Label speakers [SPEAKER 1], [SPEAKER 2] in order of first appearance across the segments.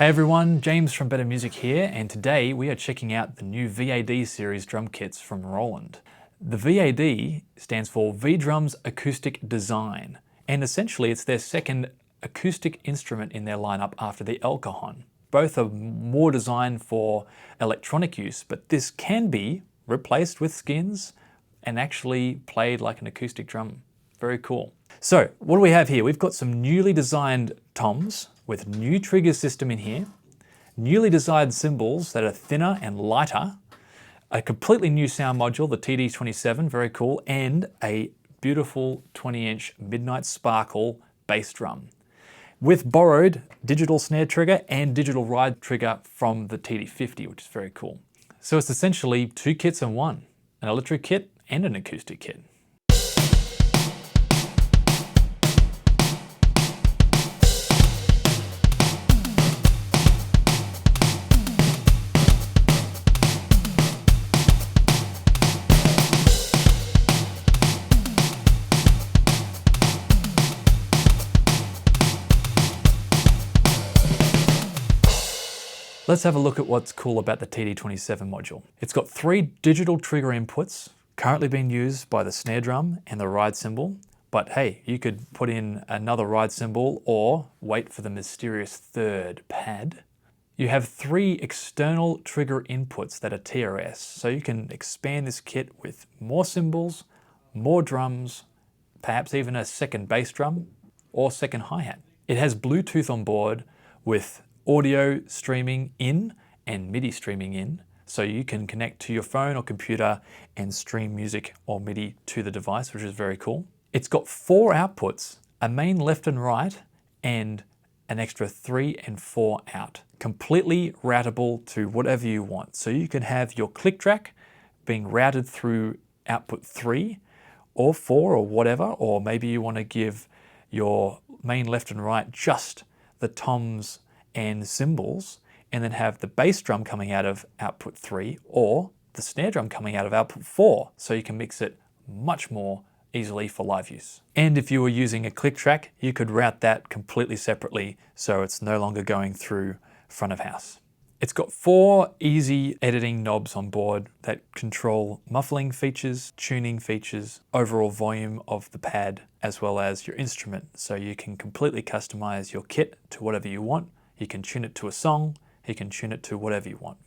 [SPEAKER 1] Hey everyone, James from Better Music here, and today we are checking out the new VAD series drum kits from Roland. The VAD stands for V-Drums Acoustic Design, and essentially it's their second acoustic instrument in their lineup after the El Cajon. Both are more designed for electronic use, but this can be replaced with skins and actually played like an acoustic drum. Very cool. So what do we have here? We've got some newly designed toms with new trigger system in here, newly designed cymbals that are thinner and lighter, a completely new sound module, the TD27, very cool, and a beautiful 20-inch Midnight Sparkle bass drum with borrowed digital snare trigger and digital ride trigger from the TD50, which is very cool. So it's essentially two kits in one, an electric kit and an acoustic kit. Let's have a look at what's cool about the TD27 module. It's got 3 digital trigger inputs currently being used by the snare drum and the ride cymbal, but hey, you could put in another ride cymbal or wait for the mysterious third pad. You have 3 external trigger inputs that are TRS, so you can expand this kit with more cymbals, more drums, perhaps even a second bass drum or second hi-hat. It has Bluetooth on board with audio streaming in and MIDI streaming in, so you can connect to your phone or computer and stream music or MIDI to the device, which is very cool. It's got 4 outputs, a main left and right, and an extra 3 and 4 out, completely routable to whatever you want. So you can have your click track being routed through output 3 or 4 or whatever, or maybe you want to give your main left and right just the toms and cymbals, and then have the bass drum coming out of output 3 or the snare drum coming out of output 4, so you can mix it much more easily for live use. And if you were using a click track, you could route that completely separately so it's no longer going through front of house. It's got 4 easy editing knobs on board that control muffling features, tuning features, overall volume of the pad, as well as your instrument, so you can completely customize your kit to whatever you want. You can tune it to a song, you can tune it to whatever you want.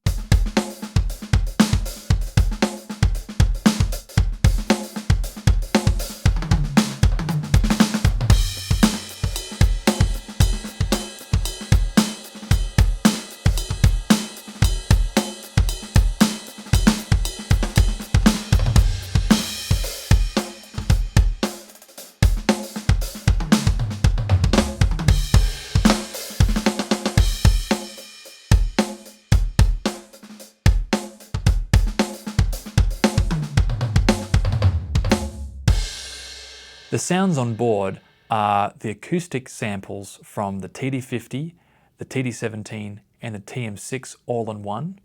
[SPEAKER 1] The sounds on board are the acoustic samples from the TD50, the TD17, and the TM6 all in one,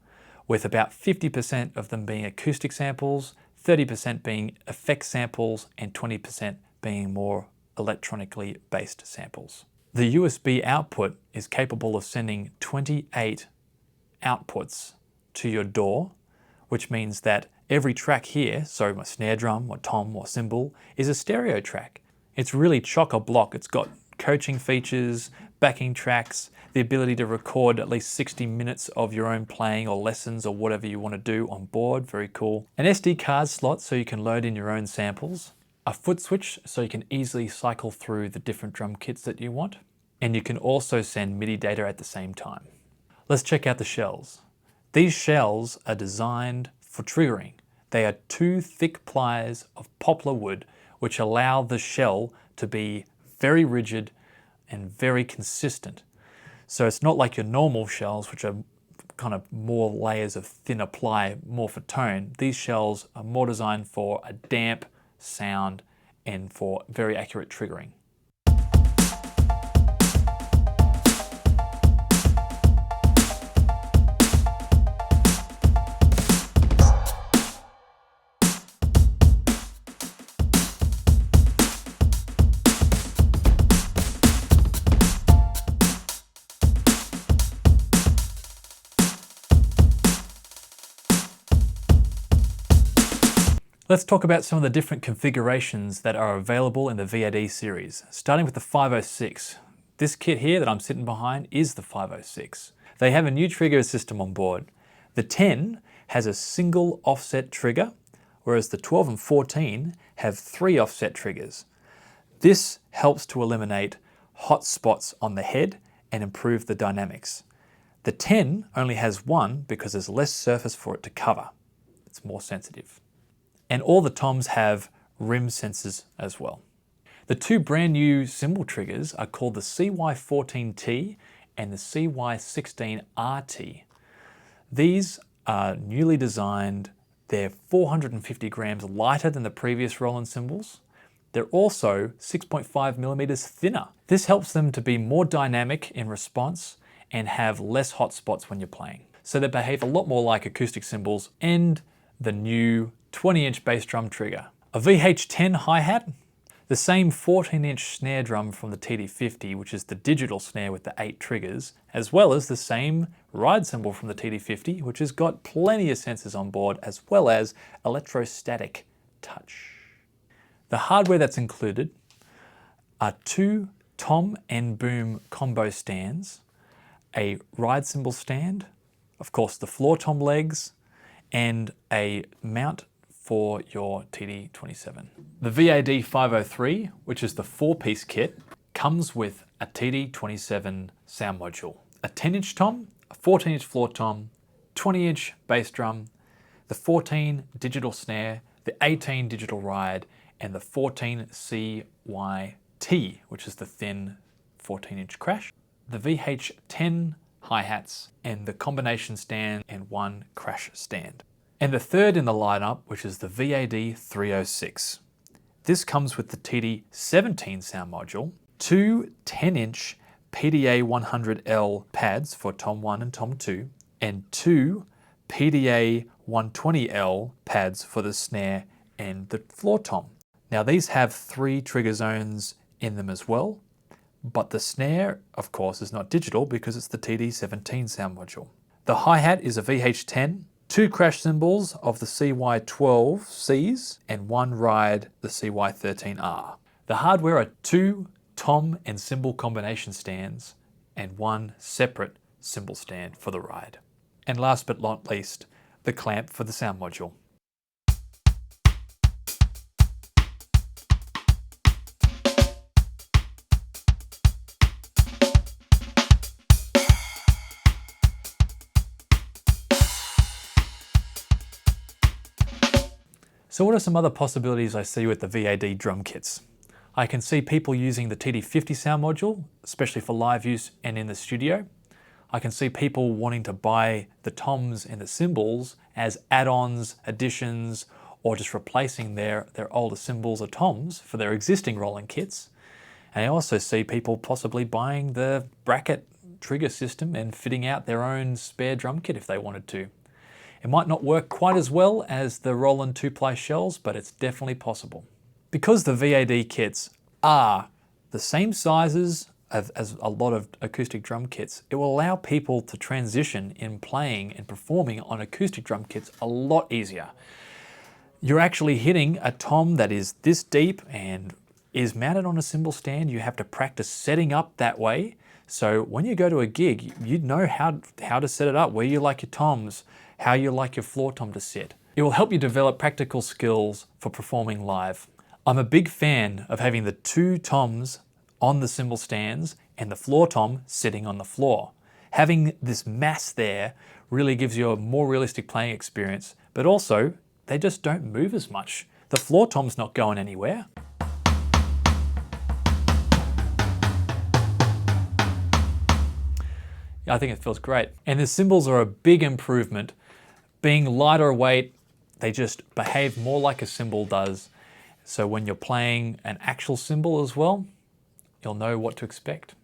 [SPEAKER 1] with about 50% of them being acoustic samples, 30% being effect samples, and 20% being more electronically based samples. The USB output is capable of sending 28 outputs to your DAW, which means that every track here, so my snare drum or tom or cymbal, is a stereo track. It's really chock-a-block. It's got coaching features, backing tracks, the ability to record at least 60 minutes of your own playing or lessons or whatever you want to do on board, very cool. An SD card slot so you can load in your own samples, a foot switch so you can easily cycle through the different drum kits that you want, and you can also send MIDI data at the same time. Let's check out the shells. These shells are designed for triggering. They are 2 thick pliers of poplar wood, which allow the shell to be very rigid and very consistent. So it's not like your normal shells, which are kind of more layers of thinner ply, more for tone. These shells are more designed for a damp sound and for very accurate triggering. Let's talk about some of the different configurations that are available in the VAD series, starting with the 506. This kit here that I'm sitting behind is the 506. They have a new trigger system on board. The 10 has a single offset trigger, whereas the 12 and 14 have 3 offset triggers. This helps to eliminate hot spots on the head and improve the dynamics. The 10 only has 1 because there's less surface for it to cover. It's more sensitive. And all the toms have rim sensors as well. The 2 brand new cymbal triggers are called the CY14T and the CY16RT. These are newly designed. They're 450 grams lighter than the previous Roland cymbals. They're also 6.5 millimeters thinner. This helps them to be more dynamic in response and have less hot spots when you're playing. So they behave a lot more like acoustic cymbals, and the new 20-inch bass drum trigger. A VH10 hi-hat, the same 14-inch snare drum from the TD50, which is the digital snare with the 8 triggers, as well as the same ride cymbal from the TD50, which has got plenty of sensors on board, as well as electrostatic touch. The hardware that's included are 2 tom and boom combo stands, a ride cymbal stand, of course the floor tom legs, and a mount for your TD27. The VAD 503, which is the 4-piece kit, comes with a TD27 sound module, a 10-inch tom, a 14-inch floor tom, 20-inch bass drum, the 14 digital snare, the 18 digital ride, and the 14 CYT, which is the thin 14-inch crash, the VH10 hi-hats, and the combination stand and 1 crash stand. And the third in the lineup, which is the VAD 306. This comes with the TD17 sound module, 2 10-inch PDA 100L pads for Tom 1 and Tom 2, and 2 PDA 120L pads for the snare and the floor tom. Now these have 3 trigger zones in them as well, but the snare, of course, is not digital because it's the TD17 sound module. The hi-hat is a VH10, 2 crash cymbals of the CY12Cs, and 1 ride, the CY13R. The hardware are 2 tom and cymbal combination stands and 1 separate cymbal stand for the ride. And last but not least, the clamp for the sound module. So what are some other possibilities I see with the VAD drum kits? I can see people using the TD50 sound module, especially for live use and in the studio. I can see people wanting to buy the toms and the cymbals as add-ons, additions, or just replacing their older cymbals or toms for their existing Roland kits. And I also see people possibly buying the bracket trigger system and fitting out their own spare drum kit if they wanted to. It might not work quite as well as the Roland 2-ply shells, but it's definitely possible. Because the VAD kits are the same sizes as a lot of acoustic drum kits, it will allow people to transition in playing and performing on acoustic drum kits a lot easier. You're actually hitting a tom that is this deep and is mounted on a cymbal stand. You have to practice setting up that way. So when you go to a gig, you know how to set it up, where you like your toms, how you like your floor tom to sit. It will help you develop practical skills for performing live. I'm a big fan of having the 2 toms on the cymbal stands and the floor tom sitting on the floor. Having this mass there really gives you a more realistic playing experience, but also they just don't move as much. The floor tom's not going anywhere. I think it feels great. And the cymbals are a big improvement. Being lighter weight, they just behave more like a cymbal does. So when you're playing an actual cymbal as well, you'll know what to expect.